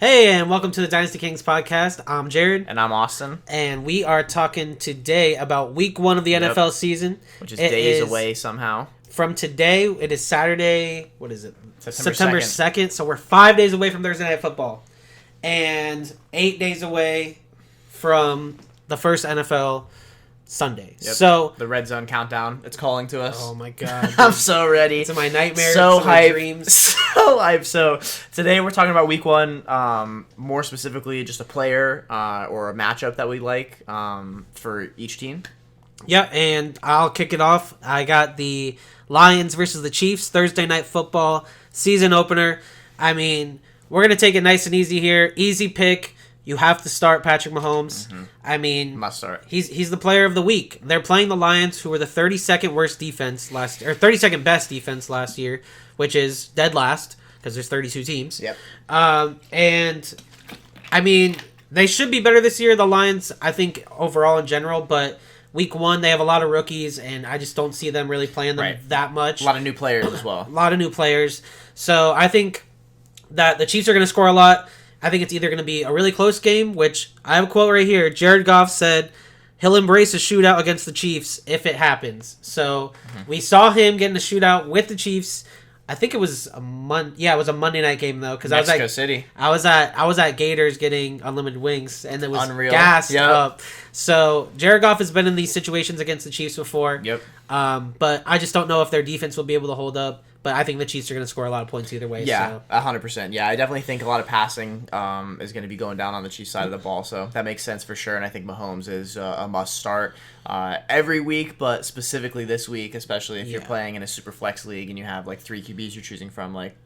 Hey, and welcome to the Dynasty Kings podcast. I'm Jared. And I'm Austin. And we are talking today about week 1 of the NFL season. Which is days away somehow. From today, it is Saturday, what is it? September 2nd. So we're 5 days away from Thursday Night Football. And 8 days away from the first NFL Sunday. Yep. So the red zone countdown, it's calling to us. Oh my god. I'm so ready. It's in my nightmares, so it's in my hyped. dreams. So hyped. So today we're talking about week 1, more specifically just a player or a matchup that we like for each team. Yeah, and I'll kick it off. I got the Lions versus the Chiefs, Thursday Night Football, season opener. I mean, we're going to take it nice and easy here. Easy pick. You have to start Patrick Mahomes. Mm-hmm. I mean, must start. He's the player of the week. They're playing the Lions, who were the 32nd worst defense last, or 32nd best defense last year, which is dead last because there's 32 teams. Yep. And I mean, they should be better this year. The Lions, I think overall in general, but week 1 they have a lot of rookies, and I just don't see them really playing them that much. A lot of new players as well. A lot of new players. So I think that the Chiefs are going to score a lot. I think it's either going to be a really close game, which I have a quote right here. Jared Goff said he'll embrace a shootout against the Chiefs if it happens. So we saw him get in a shootout with the Chiefs. I think it was a it was a Monday night game though, because Mexico City. I was at Gators getting unlimited wings, and it was unreal. Gassed up. So Jared Goff has been in these situations against the Chiefs before. Yep. But I just don't know if their defense will be able to hold up. But I think the Chiefs are going to score a lot of points either way. Yeah, 100%. Yeah, I definitely think a lot of passing is going to be going down on the Chiefs side of the ball, so that makes sense for sure. And I think Mahomes is a must start every week, but specifically this week, especially if you're playing in a super flex league and you have like 3 QBs you're choosing from, like,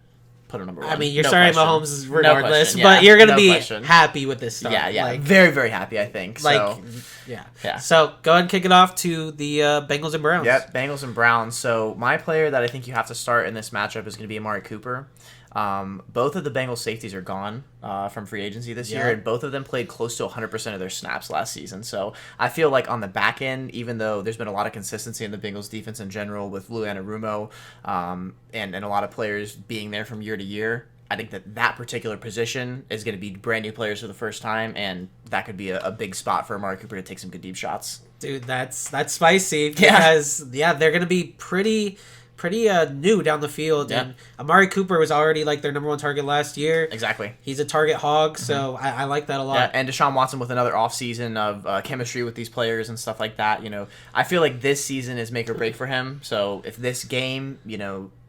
put a number 1. I mean, you're starting Mahomes regardless, no but you're going to be happy with this start. Yeah, like, very, very happy, I think. Yeah. So go ahead and kick it off to the Bengals and Browns. Yep, Bengals and Browns. So my player that I think you have to start in this matchup is going to be Amari Cooper. Both of the Bengals safeties are gone from free agency this year, and both of them played close to 100% of their snaps last season. So I feel like on the back end, even though there's been a lot of consistency in the Bengals defense in general with Lou Anarumo and a lot of players being there from year to year, I think that particular position is going to be brand new players for the first time, and that could be a big spot for Amari Cooper to take some good deep shots. Dude, that's spicy because they're going to be pretty new down the field, and Amari Cooper was already like their number 1 target last year. Exactly. He's a target hog, so I like that a lot. Yeah, and Deshaun Watson with another offseason of chemistry with these players and stuff like that. You know, I feel like this season is make or break for him. So if this game,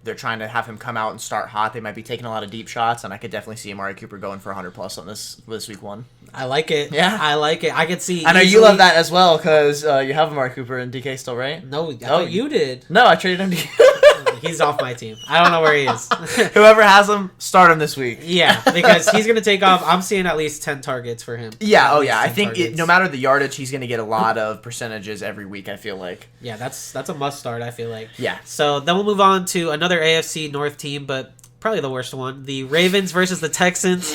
they're trying to have him come out and start hot, they might be taking a lot of deep shots, and I could definitely see Amari Cooper going for 100 plus on this week 1. I like it. Yeah, I like it. I could see. I know you love that as well because you have Amari Cooper and DK still, right? No, I thought you did. No, I traded him to you. He's off my team. I don't know where he is. Whoever has him, start him this week. Yeah, because he's going to take off. I'm seeing at least 10 targets for him. Yeah, I think no matter the yardage, he's going to get a lot of percentages every week, I feel like. Yeah, that's a must start, I feel like. Yeah. So then we'll move on to another AFC North team, but probably the worst one. The Ravens versus the Texans.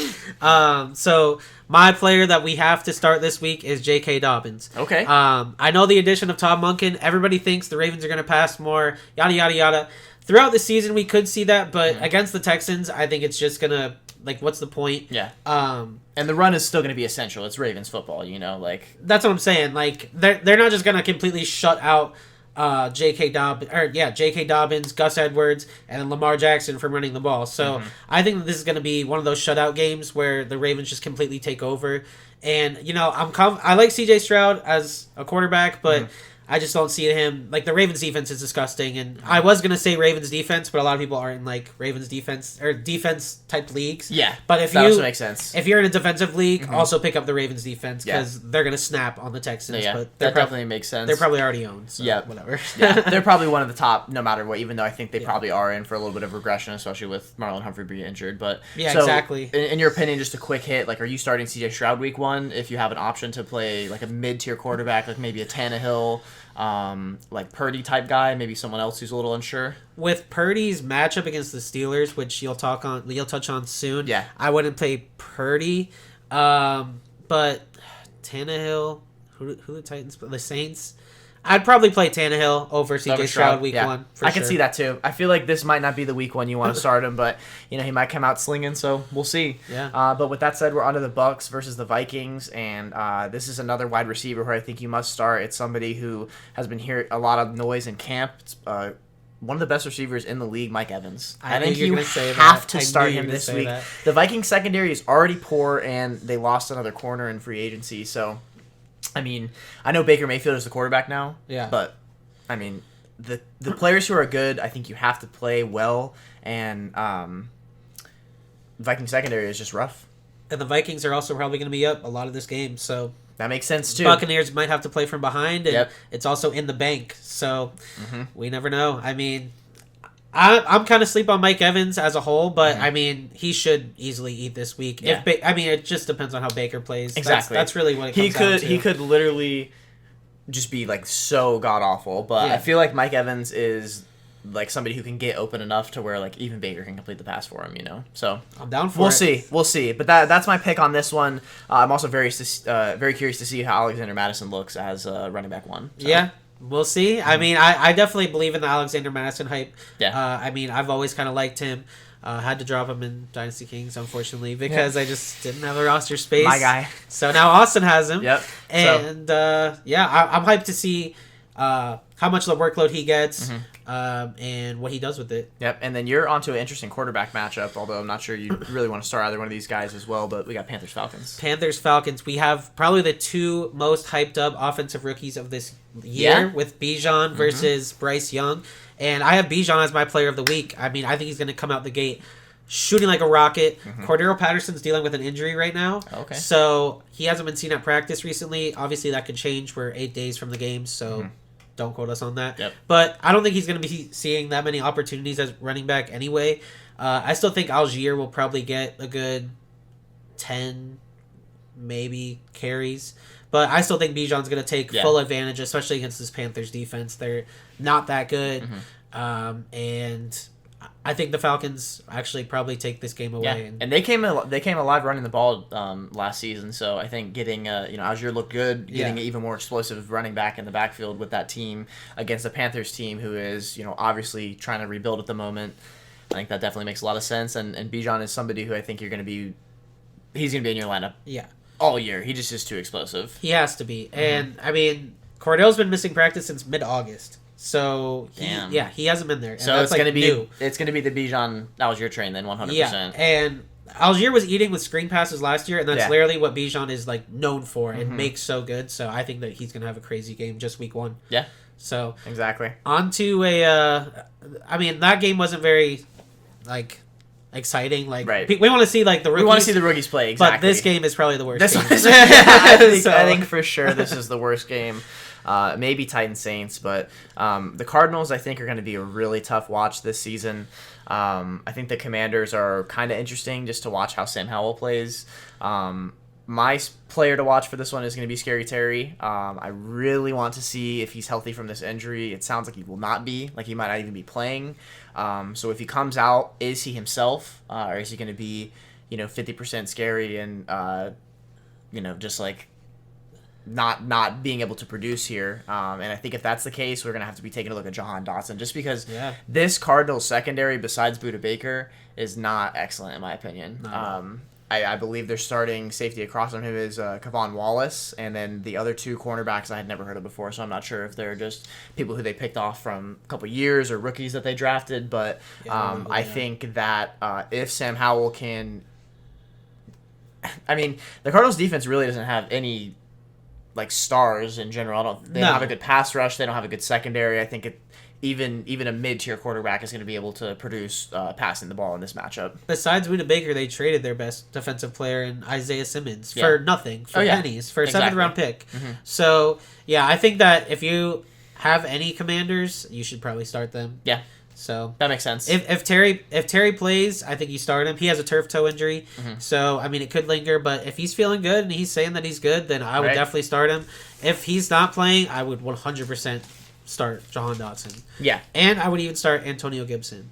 So my player that we have to start this week is J.K. Dobbins. Okay. I know the addition of Todd Monken. Everybody thinks the Ravens are going to pass more, yada, yada, yada. Throughout the season, we could see that, but against the Texans, I think it's just going to, like, what's the point? Yeah. And the run is still going to be essential. It's Ravens football, like. That's what I'm saying. Like, they're not just going to completely shut out J.K. Dobbins, Gus Edwards, and then Lamar Jackson from running the ball. So I think that this is going to be one of those shutout games where the Ravens just completely take over. And, I like C.J. Stroud as a quarterback, but I just don't see him. Like, the Ravens defense is disgusting, and I was going to say Ravens defense, but a lot of people aren't in, like, Ravens defense or defense type leagues. Yeah, but if that also makes sense. If you're in a defensive league, also pick up the Ravens defense because they're going to snap on the Texans. Yeah, but that definitely makes sense. They're probably already owned, so whatever. Yeah, they're probably one of the top no matter what, even though I think they probably are in for a little bit of regression, especially with Marlon Humphrey being injured. But exactly. In your opinion, just a quick hit, like, are you starting CJ Stroud week 1 if you have an option to play, like, a mid-tier quarterback, like maybe a Tannehill, like Purdy type guy, maybe someone else who's a little unsure? With Purdy's matchup against the Steelers, which you'll touch on soon. Yeah, I wouldn't play Purdy, but Tannehill, who the Titans, the Saints. I'd probably play Tannehill over CJ Stroud week 1. I can see that too. I feel like this might not be the week 1 you want to start him, but he might come out slinging, so we'll see. Yeah. But with that said, we're on to the Bucks versus the Vikings, and this is another wide receiver who I think you must start. It's somebody who has been hearing a lot of noise in camp. It's, one of the best receivers in the league, Mike Evans. I think you have to start him this week. The Vikings secondary is already poor, and they lost another corner in free agency, so... I mean, I know Baker Mayfield is the quarterback now, but, I mean, the players who are good, I think you have to play well, and Viking secondary is just rough. And the Vikings are also probably going to be up a lot of this game, so... That makes sense, too. Buccaneers might have to play from behind, and it's also in the bank, so we never know. I mean... I'm kind of sleep on Mike Evans as a whole, but I mean he should easily eat this week. Yeah. I mean it just depends on how Baker plays. Exactly, that's really what it comes down to. He could literally just be like so god awful, but I feel like Mike Evans is like somebody who can get open enough to where like even Baker can complete the pass for him. So I'm down for it. We'll see. But that's my pick on this one. I'm also very curious to see how Alexander Madison looks as running back 1. So. Yeah. We'll see. I mean, I definitely believe in the Alexander Madison hype. Yeah. I mean, I've always kind of liked him. Had to drop him in Dynasty Kings, unfortunately, because I just didn't have the roster space. My guy. So now Austin has him. Yep. And, I'm hyped to see how much of the workload he gets and what he does with it. Yep. And then you're onto an interesting quarterback matchup, although I'm not sure you really want to start either one of these guys as well, but we got Panthers-Falcons. Panthers-Falcons. We have probably the 2 most hyped up offensive rookies of this year with Bijan versus Bryce Young. And I have Bijan as my player of the week. I mean, I think he's going to come out the gate shooting like a rocket. Cordero Patterson's dealing with an injury right now. Okay. So he hasn't been seen at practice recently. Obviously, that could change. We're 8 days from the game, so don't quote us on that. Yep. But I don't think he's going to be seeing that many opportunities as running back anyway. I still think Algier will probably get a good 10, maybe, carries. But I still think Bijan's going to take full advantage, especially against this Panthers defense. They're not that good. And I think the Falcons actually probably take this game away. And they came alive running the ball last season. So I think getting Algier looked good, getting an even more explosive running back in the backfield with that team against the Panthers team, who is obviously trying to rebuild at the moment. I think that definitely makes a lot of sense. And Bijan is somebody who I think he's going to be in your lineup. Yeah. All year. He just is too explosive. He has to be. And, I mean, Cordell's been missing practice since mid-August. So, he hasn't been there. And so that's it's going to be the Bijan Algier train then, 100%. Yeah, and Algier was eating with screen passes last year, and that's literally what Bijan is, like, known for and makes so good. So I think that he's going to have a crazy game just week 1. Yeah. So. Exactly. On to I mean, that game wasn't very, like... exciting, like we want to see like the rookies. We want to see the rookies play, exactly. But this game is probably the worst. I think for sure this is the worst game. Maybe Titans Saints, but the Cardinals I think are going to be a really tough watch this season. I think the Commanders are kind of interesting just to watch how Sam Howell plays. My player to watch for this one is going to be Scary Terry. I really want to see if he's healthy from this injury. It sounds like he will not be. Like he might not even be playing. So if he comes out, is he himself? Or is he going to be, 50% scary and, just like not being able to produce here? And I think if that's the case, we're going to have to be taking a look at Jahan Dotson just because this Cardinals secondary, besides Budda Baker, is not excellent in my opinion. I believe they're starting safety across from him is Kavon Wallace, and then the other 2 cornerbacks I had never heard of before, so I'm not sure if they're just people who they picked off from a couple years or rookies that they drafted, but I think that if Sam Howell can... I mean, the Cardinals defense really doesn't have any like stars in general. They don't have a good pass rush, they don't have a good secondary. I think even a mid-tier quarterback is going to be able to produce passing the ball in this matchup. Besides Budda Baker, they traded their best defensive player in Isaiah Simmons for nothing, for pennies, for a 7th-round pick. So, I think that if you have any Commanders, you should probably start them. Yeah. So that makes sense. If Terry plays, I think you start him. He has a turf toe injury, so I mean it could linger. But if he's feeling good and he's saying that he's good, then I would definitely start him. If he's not playing, I would 100% start Jahan Dotson. Yeah, and I would even start Antonio Gibson,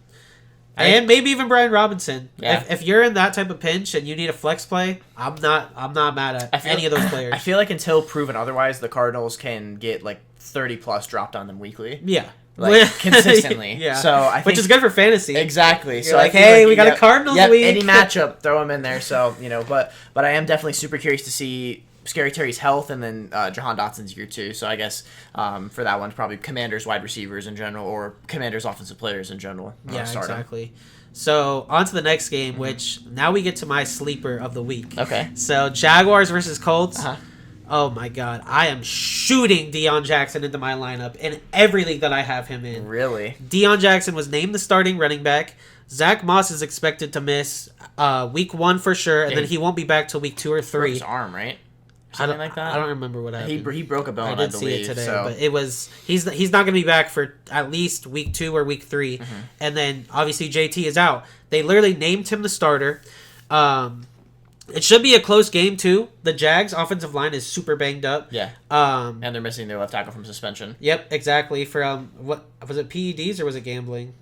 and maybe even Brian Robinson. Yeah. If you're in that type of pinch and you need a flex play, I'm not mad at any of those players. I feel like until proven otherwise, the Cardinals can get like 30 plus dropped on them weekly. Yeah. Like, consistently. Yeah. So I think, which is good for fantasy. Exactly. You're So like, I think, hey, we got a Cardinals week. Any matchup, throw him in there. So, but I am definitely super curious to see Scary Terry's health and then Jahan Dotson's year too. So I guess for that one, probably Commanders wide receivers in general or Commanders offensive players in general. Yeah, exactly. So on to the next game, which now we get to my sleeper of the week. Okay. So Jaguars versus Colts. Uh-huh. Oh my God, I am shooting Deion Jackson into my lineup in every league that I have him in. Really? Deion Jackson was named the starting running back. Zach Moss is expected to miss week 1 for sure, and then he won't be back till week 2 or 3. Broke his arm, right? Something like that. I don't remember what happened. He broke a bone. I did see believe, it today, so. but it was he's not going to be back for at least week 2 or week 3, and then obviously JT is out. They literally named him the starter. It should be a close game too. The Jags' offensive line is super banged up. Yeah. And they're missing their left tackle from suspension. Yep, exactly. For what was it, PEDs or was it gambling?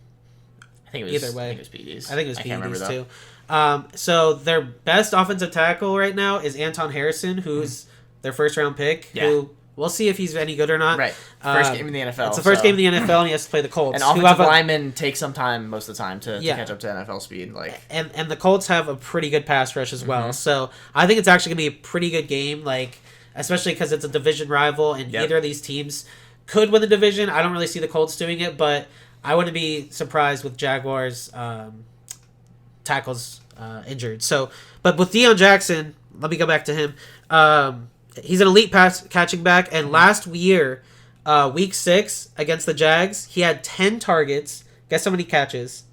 I think it was either way. I think it was PEDs. I think it was PEDs too. So their best offensive tackle right now is Anton Harrison, who's their first round pick. Yeah. Who we'll see if he's any good or not. Right. First game in the NFL. It's the first game in the NFL, and he has to play the Colts. And offensive linemen take some time most of the time to catch up to NFL speed. And the Colts have a pretty good pass rush as well. So I think it's actually going to be a pretty good game, especially because it's a division rival, and either of these teams could win the division. I don't really see the Colts doing it, but I wouldn't be surprised with Jaguars tackles injured. So, but with Deion Jackson, let me go back to him. He's an elite pass catching back, and last year, week 6 against the Jags, he had 10 targets. Guess how many catches?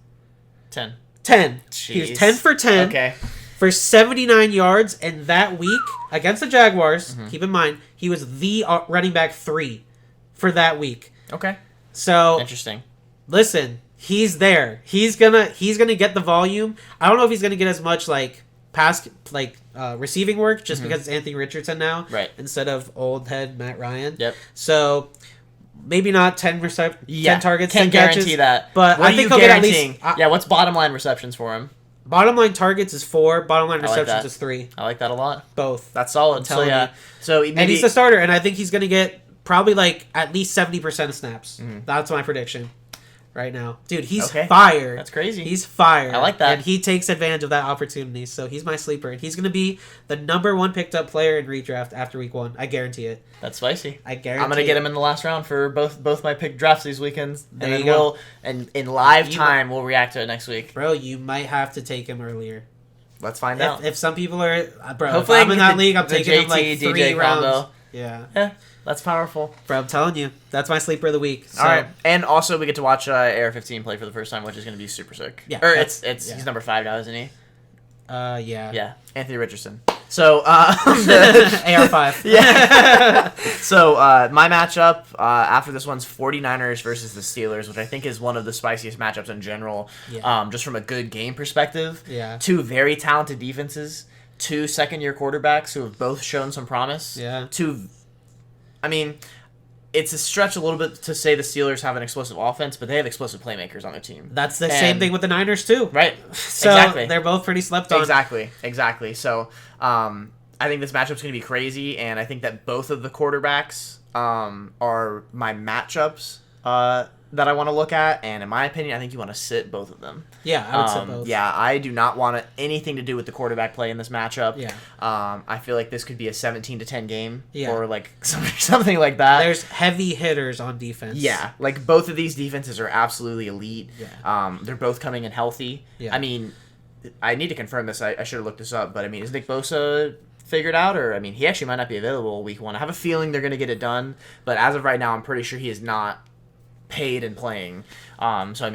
10. 10. Jeez. He was 10 for 10 for 79 yards, and that week against the Jaguars, keep in mind, he was the running back 3 for that week. Okay. So interesting. Listen, he's there. He's gonna get the volume. I don't know if he's gonna get as much receiving work just because it's Anthony Richardson now, right? Instead of old head Matt Ryan. Yep. So maybe not 10 targets. Can't guarantee that. But I think he'll get at least. What's bottom line receptions for him? Bottom line targets is 4. Bottom line receptions is 3. I like that a lot. Both. That's solid. So yeah. So maybe, and he's the starter, and I think he's gonna get probably at least 70% of snaps. That's my prediction. Right now, dude, he's fire. That's crazy. He's fire. I like that, and he takes advantage of that opportunity. So he's my sleeper, and he's going to be the number 1 picked up player in redraft after week 1. I guarantee it. That's spicy. I guarantee. I'm going to get him in the last round for both my pick drafts these weekends, there and you go. And in live time we'll react to it next week. Bro, you might have to take him earlier. Let's find out. If some people are, bro, hopefully if I'm in that league, I'm taking him JT, 3 DJ rounds. Combo. Yeah. That's powerful. Bro, I'm telling you. That's my sleeper of the week. So. All right. And also, we get to watch AR-15 play for the first time, which is going to be super sick. Yeah. He's number 5 now, isn't he? Yeah. Yeah. Anthony Richardson. So, AR-5. Yeah. So, my matchup after this one's 49ers versus the Steelers, which I think is one of the spiciest matchups in general, just from a good game perspective. Yeah. 2 very talented defenses, 2 second-year quarterbacks who have both shown some promise. Yeah. It's a stretch a little bit to say the Steelers have an explosive offense, but they have explosive playmakers on their team. That's the same thing with the Niners, too. Right. So exactly. They're both pretty slept on. Exactly. So I think this matchup's going to be crazy, and I think that both of the quarterbacks are my matchups that I want to look at, and in my opinion, I think you want to sit both of them. Yeah, I would sit both. Yeah, I do not want anything to do with the quarterback play in this matchup. Yeah. I feel like this could be a 17-10 game, yeah. or something like that. There's heavy hitters on defense. Yeah, both of these defenses are absolutely elite. Yeah. They're both coming in healthy. Yeah. I mean, I need to confirm this. I should have looked this up, but is Nick Bosa figured out, or he actually might not be available week 1. I have a feeling they're going to get it done, but as of right now, I'm pretty sure he is not paid and playing. So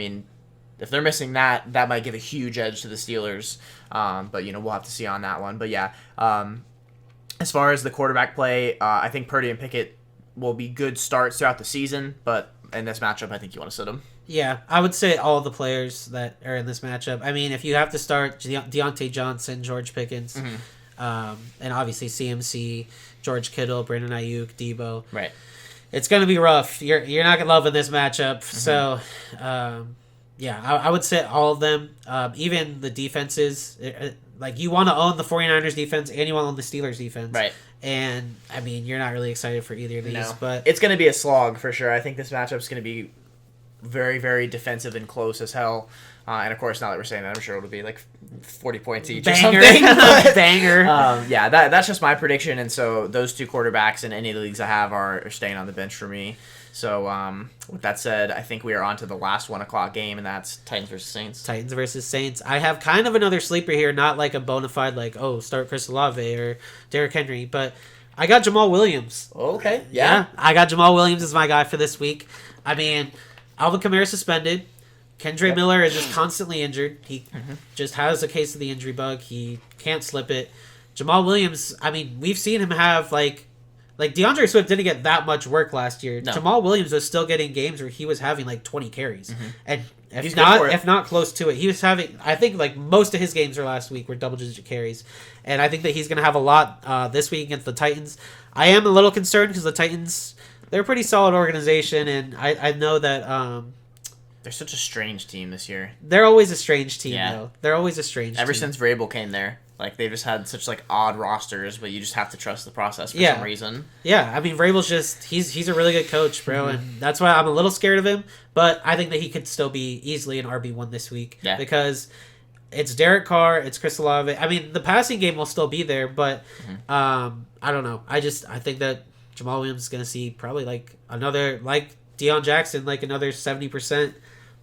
if they're missing that might give a huge edge to the Steelers. But we'll have to see on that one. But yeah, as far as the quarterback play, I think Purdy and Pickett will be good starts throughout the season. But in this matchup, I think you want to sit them. Yeah, I would say all the players that are in this matchup. If you have to start Deontay Johnson, George Pickens, and obviously CMC, George Kittle, Brandon Ayuk, Debo. Right. It's going to be rough. You're not going to love in this matchup. So, Yeah, I would say all of them. Even the defenses. Like, you want to own the 49ers defense and you want to own the Steelers defense. Right. And, I mean, you're not really excited for either of these. No. But it's going to be a slog for sure. I think this matchup's going to be very, very defensive and close as hell. And, of course, now that we're saying that, I'm sure it'll be like 40 points each Banger. or something. But, Banger. Yeah, that's just my prediction. And so those two quarterbacks in any of the leagues I have are staying on the bench for me. So, with that said, I think we are on to the last 1 o'clock game, and that's Titans versus Saints. Titans versus Saints. I have kind of another sleeper here, not like a bona fide, like, oh, start Chris Olave or Derrick Henry, but I got Jamal Williams. Okay, yeah. I got Jamal Williams as my guy for this week. I mean, Alvin Kamara suspended. Kendra Miller is just constantly injured. He just has a case of the injury bug. He can't slip it. Jamal Williams, I mean, we've seen him have, like DeAndre Swift didn't get that much work last year. No. Jamal Williams was still getting games where he was having like 20 carries, and if not close to it, he was having. I think like most of his games are last week were double-digit carries, and I think that he's going to have a lot this week against the Titans. I am a little concerned because the Titans, they're a pretty solid organization, and I know that they're such a strange team this year. They're always a strange team, though. They're always a strange. Ever team. Since Vrabel came there. Like, they've just had such, like, odd rosters, but you just have to trust the process for some reason. Yeah, I mean, Vrabel's just... He's a really good coach, bro, and that's why I'm a little scared of him, but I think that he could still be easily an RB1 this week. Yeah. Because it's Derek Carr, it's Chris Olave. I mean, the passing game will still be there, but I don't know. I think that Jamal Williams is going to see probably, like, another... Like Deion Jackson, like, another 70%,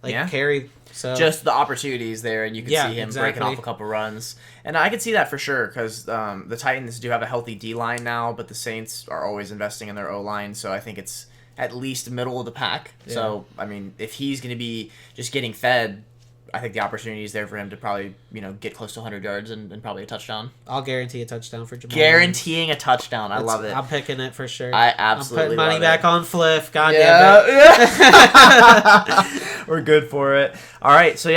carry... So just the opportunities there, and you can see him breaking off a couple runs. And I could see that for sure, because the Titans do have a healthy D-line now, but the Saints are always investing in their O-line, so I think it's at least middle of the pack. Yeah. So, I mean, if he's going to be just getting fed, I think the opportunity is there for him to probably, get close to 100 yards and probably a touchdown. I'll guarantee a touchdown for Jamal. Guaranteeing a touchdown. I love it. I'm picking it for sure. I absolutely love it. I'm putting money back on Fliff. God damn it. We're good for it. All right, so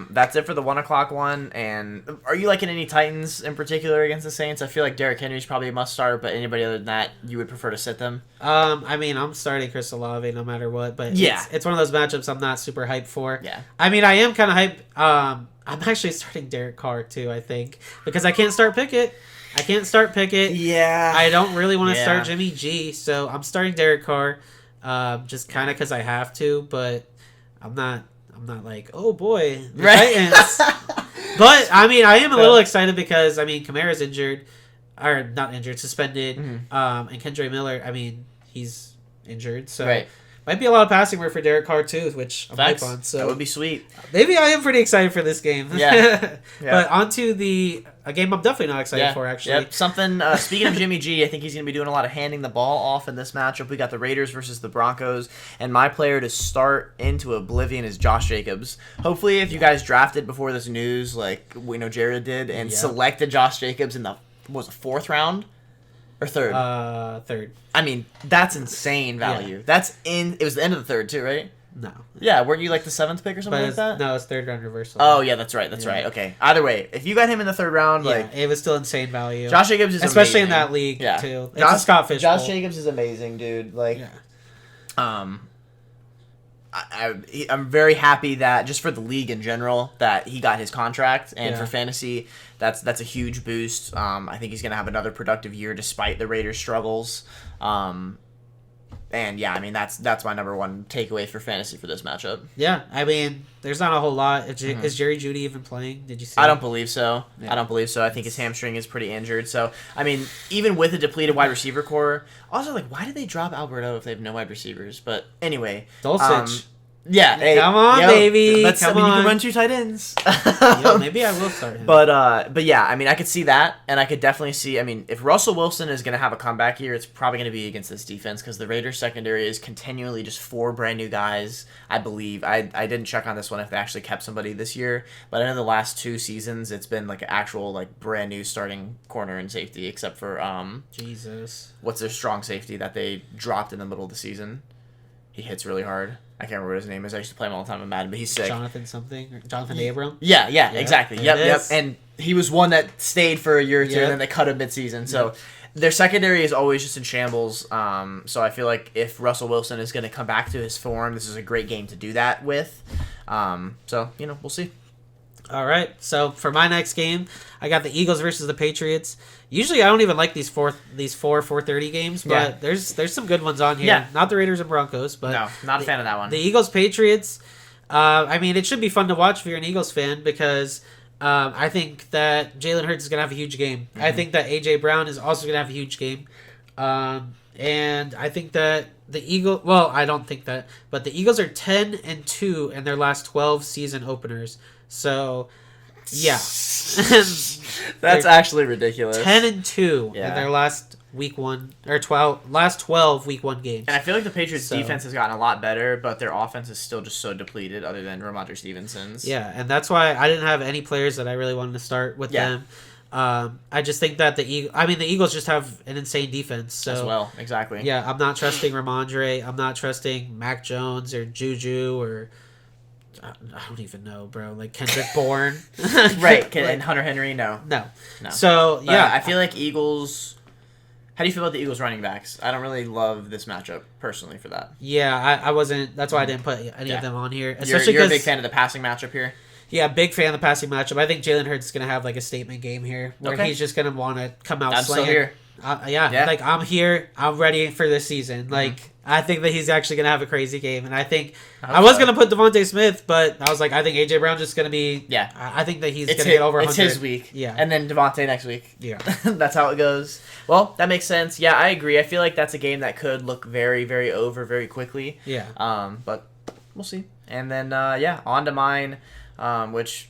that's it for the 1 o'clock one. And are you liking any Titans in particular against the Saints? I feel like Derrick Henry's probably a must start, but anybody other than that, you would prefer to sit them? I mean, I'm starting Chris Olave no matter what, but it's one of those matchups I'm not super hyped for. Yeah. I mean, I am kind of hyped. I'm actually starting Derek Carr too, I think, because I can't start Pickett. Yeah. I don't really want to start Jimmy G, so I'm starting Derek Carr, just kind of because I have to, but I'm not like, oh boy, the Titans. But I mean, I am a little excited because I mean, Kamara's injured, or not injured, suspended, and Kendra Miller. I mean, he's injured, so might be a lot of passing work for Derek Carr too, which I'm hyped on. So that would be sweet. Maybe I am pretty excited for this game. Yeah. But onto a game I'm definitely not excited for, actually. Yep. Something, speaking of Jimmy G, I think he's going to be doing a lot of handing the ball off in this matchup. We got the Raiders versus the Broncos, and my player to start into oblivion is Josh Jacobs. Hopefully, if you guys drafted before this news, like we know Jared did, and selected Josh Jacobs in the, fourth round? Or third? Third. I mean, that's insane value. Yeah. It was the end of the third, too, right? No. Yeah, weren't you like the 7th pick or something like that? No, it's third round reversal. Oh, yeah, that's right. Right. Okay. Either way, if you got him in the third round, it was still insane value. Josh Jacobs is especially amazing. In that league, too. It's a Scott Fish Josh Jacobs is amazing, dude. Like, I'm very happy that, just for the league in general, that he got his contract, and for fantasy, that's a huge boost. I think he's going to have another productive year despite the Raiders' struggles. And I mean, that's my number one takeaway for fantasy for this matchup. Yeah, I mean, there's not a whole lot. Is Jerry Jeudy even playing? Did you see? I don't believe so. I think his hamstring is pretty injured. So, I mean, even with a depleted wide receiver core, also, like, why did they drop Alberto if they have no wide receivers? But anyway. Dulcich. Come on, baby. You can run 2 tight ends. Maybe I will start him. But yeah, I mean, I could see that, and I could definitely see. I mean, if Russell Wilson is going to have a comeback here, it's probably going to be against this defense because the Raiders secondary is continually just 4 brand new guys. I believe I didn't check on this one if they actually kept somebody this year, but I know the last 2 seasons it's been like an actual like brand new starting corner and safety, except for what's their strong safety that they dropped in the middle of the season. He hits really hard. I can't remember what his name is. I used to play him all the time in Madden, but he's sick. Jonathan Abram? Yeah, exactly. Yep. And he was one that stayed for a year or two, and then they cut him mid-season. So their secondary is always just in shambles. So I feel like if Russell Wilson is going to come back to his form, this is a great game to do that with. So, we'll see. All right. So for my next game, I got the Eagles versus the Patriots. Usually I don't even like these 4:30 games, but there's some good ones on here. Yeah. Not the Raiders and Broncos, but no, not a fan of that one. The Eagles Patriots. It should be fun to watch if you're an Eagles fan because I think that Jalen Hurts is going to have a huge game. Mm-hmm. I think that A.J. Brown is also going to have a huge game. And I think that the Eagles... Well, I don't think that. But the Eagles are 10-2 in their last 12 season openers. So, yeah. That's actually ridiculous. 10-2 in their last week 1... Or last 12 week 1 games. And I feel like the Patriots' defense has gotten a lot better, but their offense is still just so depleted other than Ramondre Stevenson's. Yeah, and that's why I didn't have any players that I really wanted to start with them. I just think that the Eagles just have an insane defense. So, as well, exactly. Yeah, I'm not trusting Ramondre. I'm not trusting Mac Jones or Juju or... I don't even know, bro. Like Kendrick Bourne. Right, and Hunter Henry, no. So, yeah. I feel like Eagles... How do you feel about the Eagles running backs? I don't really love this matchup, personally, for that. Yeah, I wasn't... That's why I didn't put any of them on here. Especially you're a big fan of the passing matchup here? Yeah, big fan of the passing matchup. I think Jalen Hurts is going to have, like, a statement game here where he's just going to want to come out slinging. I'm still here. Like, I'm here. I'm ready for this season. Like, I think that he's actually going to have a crazy game. And I think... I was going to put Devontae Smith, but I was like, I think A.J. Brown's just going to be... Yeah. I think that he's going to get over 100. It's his week. Yeah. And then Devontae next week. Yeah. That's how it goes. Well, that makes sense. Yeah, I agree. I feel like that's a game that could look very, very over very quickly. Yeah. But we'll see. And then, on to mine, which...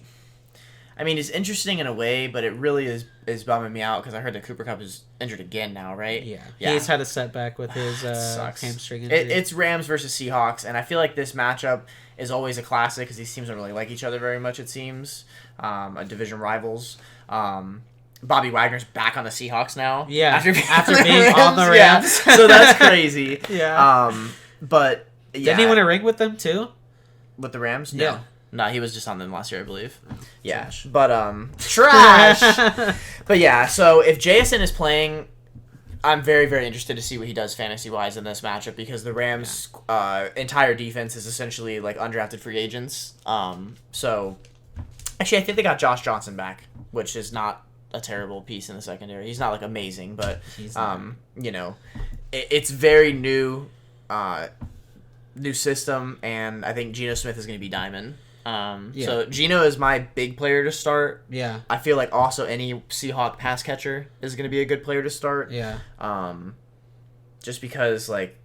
I mean, it's interesting in a way, but it really is bumming me out because I heard that Cooper Kupp is injured again now, right? Yeah. He's had a setback with his hamstring injury. It's Rams versus Seahawks, and I feel like this matchup is always a classic because these teams don't really like each other very much, it seems. Division rivals. Bobby Wagner's back on the Seahawks now. Yeah, after being on the Rams. Yeah. So that's crazy. Yeah. But, yeah. Didn't he win a ring with them, too? With the Rams? No. Yeah. No, he was just on them last year, I believe. Yeah. Trash. But, trash! But, yeah, so if JSN is playing, I'm very, very interested to see what he does fantasy-wise in this matchup because the Rams' entire defense is essentially, like, undrafted free agents. So, actually, I think they got Josh Johnson back, which is not a terrible piece in the secondary. He's not, like, amazing, but, it's very new system, and I think Geno Smith is going to be diamond. So Geno is my big player to start. Yeah. I feel like also any Seahawk pass catcher is going to be a good player to start. Yeah. Just because, like,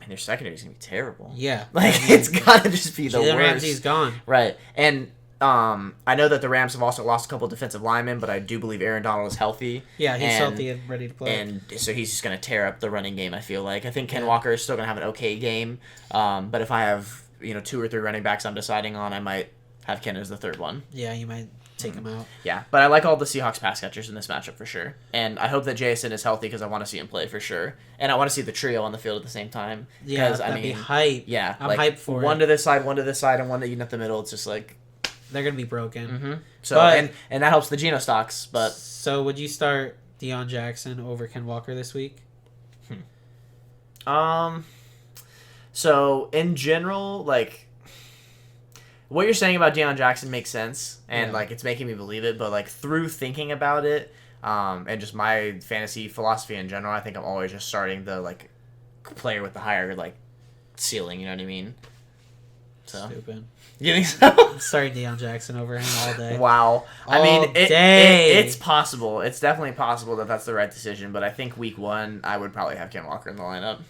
man, their secondary is going to be terrible. Yeah. Like, it's got to just be the worst. Ramsey's gone. Right. And I know that the Rams have also lost a couple defensive linemen, but I do believe Aaron Donald is healthy. Yeah, he's healthy and ready to play. And so he's just going to tear up the running game, I feel like. I think Ken Walker is still going to have an okay game. But if I have, 2 or 3 running backs I'm deciding on, I might have Ken as the third one. Yeah, you might take him out. Yeah, but I like all the Seahawks pass catchers in this matchup for sure. And I hope that JSN is healthy because I want to see him play for sure. And I want to see the trio on the field at the same time. Yeah, that'd be hype. Yeah. I'm hyped for one to this side, and one that you in the middle. It's just like... They're going to be broken. Mm-hmm. So and that helps the Geno stocks. But so would you start Deion Jackson over Ken Walker this week? So in general, like, what you're saying about Deion Jackson makes sense, and like it's making me believe it. But like through thinking about it, and just my fantasy philosophy in general, I think I'm always just starting the like player with the higher like ceiling. You know what I mean? So. Stupid. You think so? Sorry, Deion Jackson over him all day. Wow. I mean, it's possible. It's definitely possible that that's the right decision. But I think week 1, I would probably have Ken Walker in the lineup.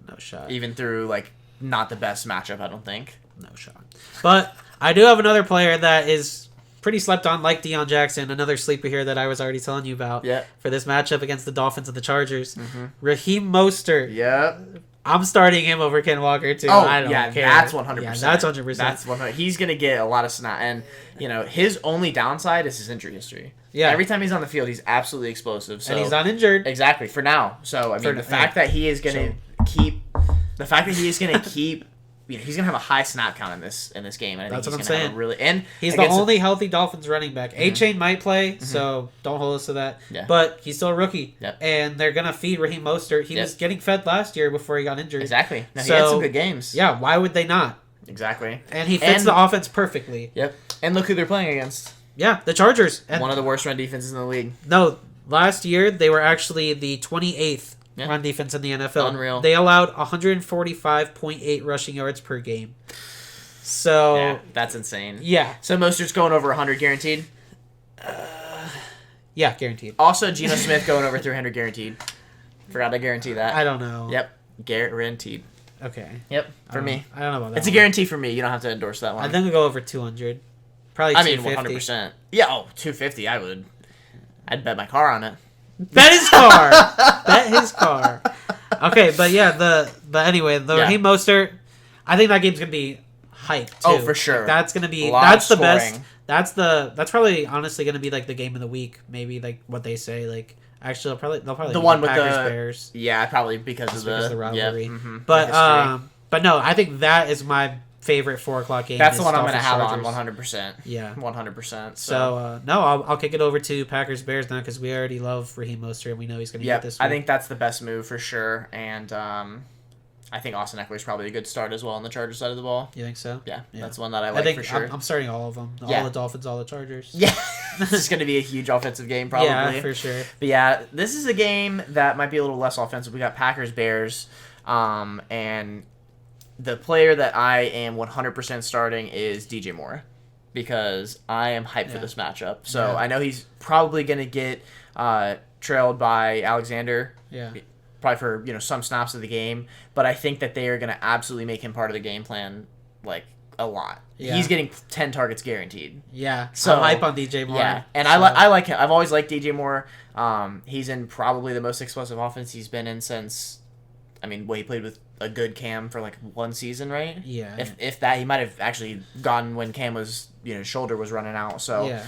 No shot. Even through, like, not the best matchup, I don't think. No shot. But I do have another player that is pretty slept on, like Deion Jackson. Another sleeper here that I was already telling you about. Yeah. For this matchup against the Dolphins and the Chargers. Mm-hmm. Raheem Mostert. Yep. I'm starting him over Ken Walker, too. Oh, I don't care. That's 100%. Yeah, that's 100%. That's 100%. He's going to get a lot of snap. And, his only downside is his injury history. Yeah. Every time he's on the field, he's absolutely explosive. So, and he's not injured. Exactly, for now. So, I mean, the fact that he is going to keep he's gonna have a high snap count in this game, and I think That's what he's I'm gonna saying. have a really and he's the only healthy Dolphins running back. A-Chain might play, so don't hold us to that. Yeah. But he's still a rookie, Yep. and they're gonna feed Raheem Mostert. He was getting fed last year before he got injured. Exactly. No, he had some good games. Yeah, why would they not? Exactly. And he fits the offense perfectly. Yep. And look who they're playing against. Yeah, the Chargers. And one of the worst run defenses in the league. No, last year they were actually the 28th run defense in the NFL. Unreal. They allowed 145.8 rushing yards per game. So yeah, that's insane. Yeah. So Mostert's going over 100 guaranteed? Yeah, guaranteed. Also, Geno Smith going over 300 guaranteed. Forgot to guarantee that. I don't know. Yep. Guaranteed. Okay. Yep. For me. I don't know about that. It's a guarantee for me. You don't have to endorse that one. I think we'll go over 200. Probably 250. 100%. Yeah, 250 I would. I'd bet my car on it. Bet his car. Bet his car. Okay, but yeah, anyway, Raheem Mostert, I think that game's gonna be hyped too. Oh, for sure. Like, that's gonna be that's the best. That's probably honestly gonna be like the game of the week. Maybe like what they say. Like actually, they'll probably the one with Packers the Bears. Yeah, probably because of the rivalry. Yeah, mm-hmm, but no, I think that is my favorite 4:00 game. That's the one I'm Dolphins gonna have Chargers. on 100%. Yeah, 100%. So no, I'll kick it over to Packers Bears now because we already love Raheem Mostert and we know he's gonna get this week. I think that's the best move for sure, and I think Austin Eckler's probably a good start as well on the Chargers side of the ball. You think so? Yeah. That's one that I like for sure. I'm starting all of them. All the Dolphins, all the Chargers. Yeah. This is going to be a huge offensive game probably. Yeah, for sure. But yeah, this is a game that might be a little less offensive. We got Packers Bears, and the player that I am 100% starting is DJ Moore because I am hyped for this matchup. So I know he's probably going to get trailed by Alexander. Yeah. Probably for some snaps of the game, but I think that they are going to absolutely make him part of the game plan, like a lot. Yeah. He's getting 10 targets guaranteed. Yeah, so I'm hype on DJ Moore. Yeah, and I like him. I've always liked DJ Moore. He's in probably the most explosive offense he's been in since. He played with a good Cam for like one season, right? Yeah. If that, he might have actually gone when Cam was shoulder was running out. So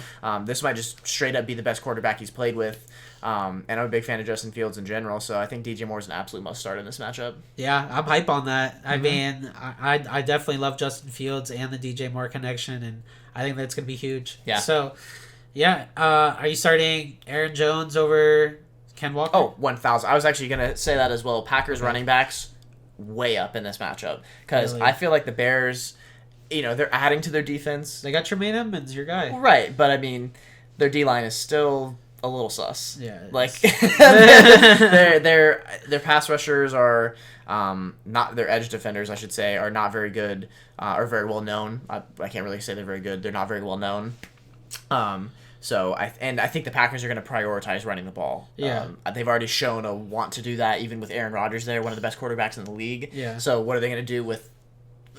this might just straight up be the best quarterback he's played with. And I'm a big fan of Justin Fields in general, so I think DJ Moore is an absolute must start in this matchup. Yeah, I'm hype on that. I mean, I definitely love Justin Fields and the DJ Moore connection, and I think that's going to be huge. Yeah. So, yeah, are you starting Aaron Jones over Ken Walker? Oh, 1,000. I was actually going to say that as well. Packers running backs way up in this matchup because I feel like the Bears, they're adding to their defense. They got Tremaine Edmonds, your guy. Right, but I mean, their D-line is still a little sus. Yeah. Like their pass rushers are not their edge defenders, I should say, are not very good or very well known. I can't really say they're very good. They're not very well known. So I think the Packers are going to prioritize running the ball. Yeah. They've already shown a want to do that, even with Aaron Rodgers there, one of the best quarterbacks in the league. Yeah. So what are they going to do with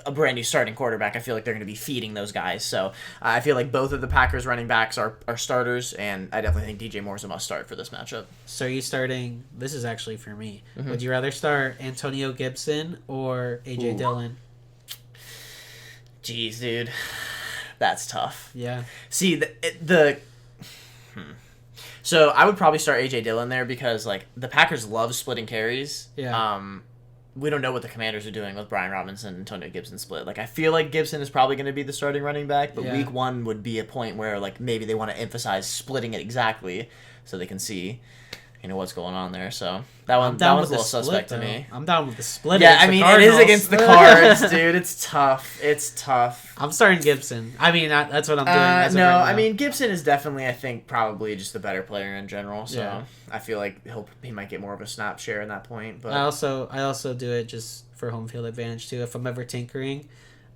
a brand new starting quarterback? I feel like they're going to be feeding those guys. So I feel like both of the Packers running backs are starters, and I definitely think DJ Moore is a must start for this matchup. So are you starting? This is actually for me. Mm-hmm. Would you rather start Antonio Gibson or AJ Dillon? Jeez, dude, that's tough. Yeah. See So I would probably start AJ Dillon there because like the Packers love splitting carries. Yeah. We don't know what the Commanders are doing with Brian Robinson and Antonio Gibson split. Like, I feel like Gibson is probably going to be the starting running back, but week one would be a point where, like, maybe they want to emphasize splitting it exactly so they can see, what's going on there. So that one's a little suspect to me. I'm down with the split. Yeah, it is against the Cards, dude. It's tough. I'm starting Gibson. I mean, that's what I'm doing. Gibson is definitely, I think, probably just the better player in general. So yeah. I feel like he might get more of a snap share in that point. But I also do it just for home field advantage too. If I'm ever tinkering,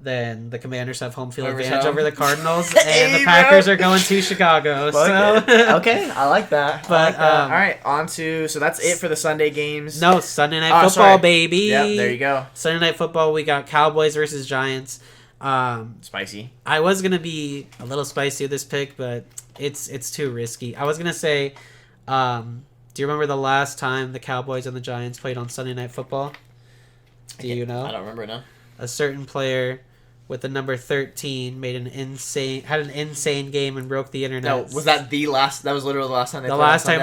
then the Commanders have home field advantage over the Cardinals, and the Packers are going to Chicago. Okay, I like that. But all right, so that's it for the Sunday games. No, Sunday Night Football, baby. Yeah, there you go. Sunday Night Football. We got Cowboys versus Giants. Spicy. I was gonna be a little spicy with this pick, but it's too risky. I was gonna say, do you remember the last time the Cowboys and the Giants played on Sunday Night Football? Do you know? I don't remember, no. A certain player with the number 13 had an insane game and broke the internet. No, was that that was literally the last time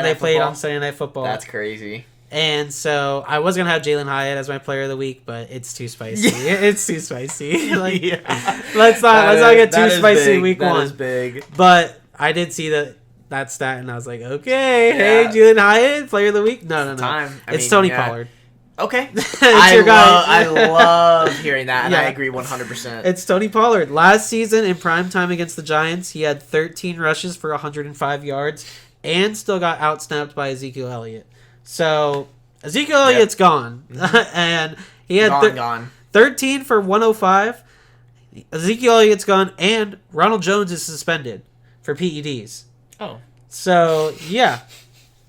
they played on Sunday Night Football? That's crazy. And so I was gonna have Jalen Hyatt as my player of the week, but it's too spicy. Yeah. It's too spicy. Like, let's not get too spicy week one. That is big. But I did see that stat, and I was like, okay, hey, Jalen Hyatt, player of the week. No. It's Tony Pollard. Okay. Your guy. I love hearing that, and I agree 100%. It's Tony Pollard. Last season in prime time against the Giants, he had 13 rushes for 105 yards, and still got outsnapped by Ezekiel Elliott. So Ezekiel Elliott's gone, and he had 13 for 105. Ezekiel Elliott's gone, and Ronald Jones is suspended for PEDs. Oh, so yeah.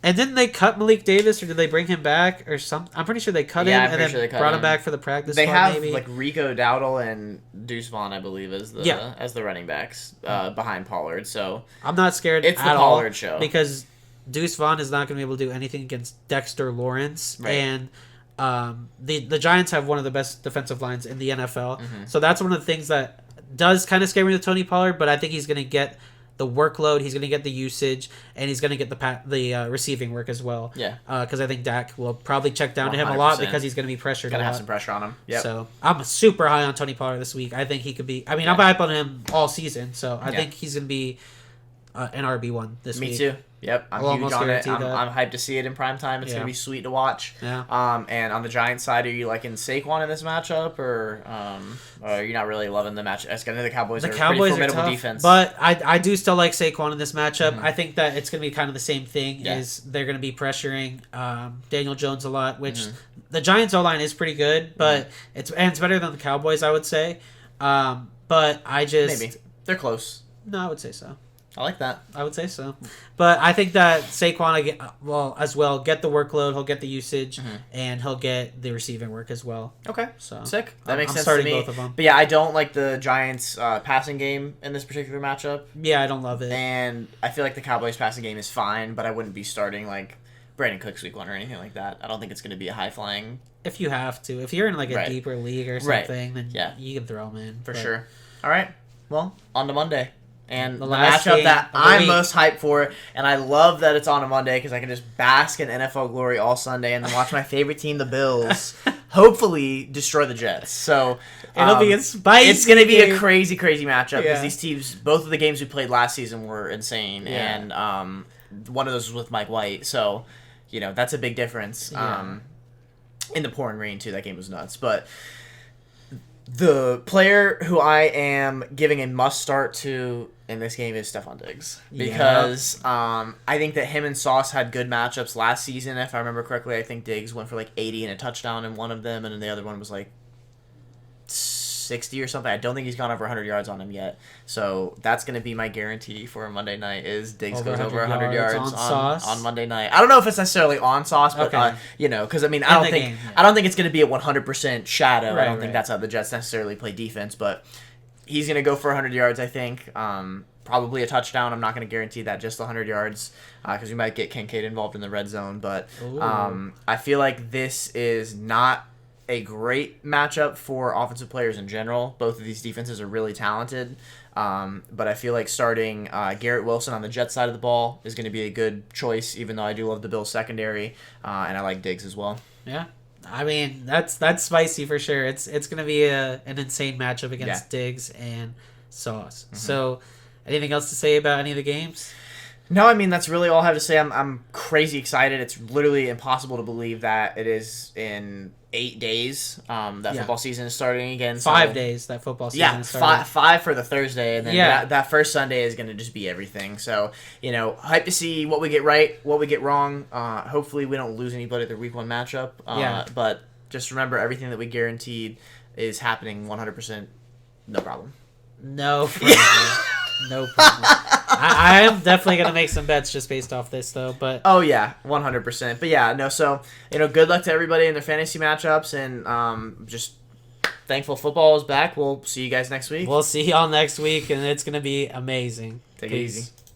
And didn't they cut Malik Davis, or did they bring him back, or something? I'm pretty sure they cut him and then brought him back for the practice. They have maybe. like Rico Dowdle and Deuce Vaughn, I believe, as the running backs behind Pollard. So I'm not scared. It's the Pollard show because Deuce Vaughn is not going to be able to do anything against Dexter Lawrence, and the Giants have one of the best defensive lines in the NFL. Mm-hmm. So that's one of the things that does kind of scare me with Tony Pollard. But I think he's going to get the workload, he's going to get the usage, and he's going to get the receiving work as well. Yeah. Because I think Dak will probably check down to him a lot because he's going to be pressured. Going to have some pressure on him. Yep. So I'm super high on Tony Pollard this week. I think he could be. I mean, I'm hype on him all season, so I think he's going to be an RB1 this week. Me too. Yep, I'm huge on it. I'm hyped to see it in prime time. It's gonna be sweet to watch. Yeah. And on the Giants side, are you liking Saquon in this matchup, or are you not really loving the match? As kind of the Cowboys are a pretty formidable defense, but I do still like Saquon in this matchup. Mm-hmm. I think that it's gonna be kind of the same thing. Is they're gonna be pressuring Daniel Jones a lot, which the Giants O-line is pretty good, but it's better than the Cowboys, I would say. But I just maybe they're close. No, I would say so. I like that. I would say so. But I think that Saquon will as well get the workload, he'll get the usage, and he'll get the receiving work as well. Okay. So sick. That makes sense to me. Both of them. But yeah, I don't like the Giants' passing game in this particular matchup. Yeah, I don't love it. And I feel like the Cowboys' passing game is fine, but I wouldn't be starting like Brandon Cooks week 1 or anything like that. I don't think it's going to be a high-flying. If you have to. If you're in like a deeper league or something, then you can throw him in. For sure. All right. Well, on to Monday. And the last matchup that I'm week. most hyped for, and I love that it's on a Monday because I can just bask in NFL glory all Sunday and then watch my favorite team, the Bills, hopefully destroy the Jets. So it'll be a spicy. It's going to be a crazy, crazy matchup because these teams, both of the games we played last season were insane, and one of those was with Mike White. So, that's a big difference. In the pouring rain too, that game was nuts, but. The player who I am giving a must start to in this game is Stephon Diggs because I think that him and Sauce had good matchups last season. If I remember correctly, I think Diggs went for like 80 and a touchdown in one of them, and then the other one was like 60 or something. I don't think he's gone over 100 yards on him yet. So that's going to be my guarantee for Monday night is Diggs goes over 100 yards on Monday night. I don't know if it's necessarily on Sauce, but because I mean I don't think it's going to be a 100% shadow. I don't think that's how the Jets necessarily play defense, but he's going to go for 100 yards, I think. Probably a touchdown. I'm not going to guarantee that just 100 yards because we might get Kincaid involved in the red zone, but I feel like this is not a great matchup for offensive players in general. Both of these defenses are really talented, but I feel like starting Garrett Wilson on the Jets side of the ball is going to be a good choice, even though I do love the Bills secondary, and I like Diggs as well. Yeah, I mean that's spicy for sure. It's going to be an insane matchup against Diggs and Sauce. Mm-hmm. So, anything else to say about any of the games? No, I mean, that's really all I have to say. I'm crazy excited. It's literally impossible to believe that it is in 8 days that football season is starting again. 5 days that football season is starting. Yeah, five for the Thursday, and then that first Sunday is going to just be everything. So, hype to see what we get right, what we get wrong. Hopefully we don't lose anybody at the Week 1 matchup. But just remember, everything that we guaranteed is happening 100%. No problem. No problem. No problem. I am definitely going to make some bets just based off this, though. But oh, yeah, 100%. But, yeah, no, so, good luck to everybody in their fantasy matchups, and just thankful football is back. We'll see you guys next week. We'll see y'all next week, and it's going to be amazing. Take it easy.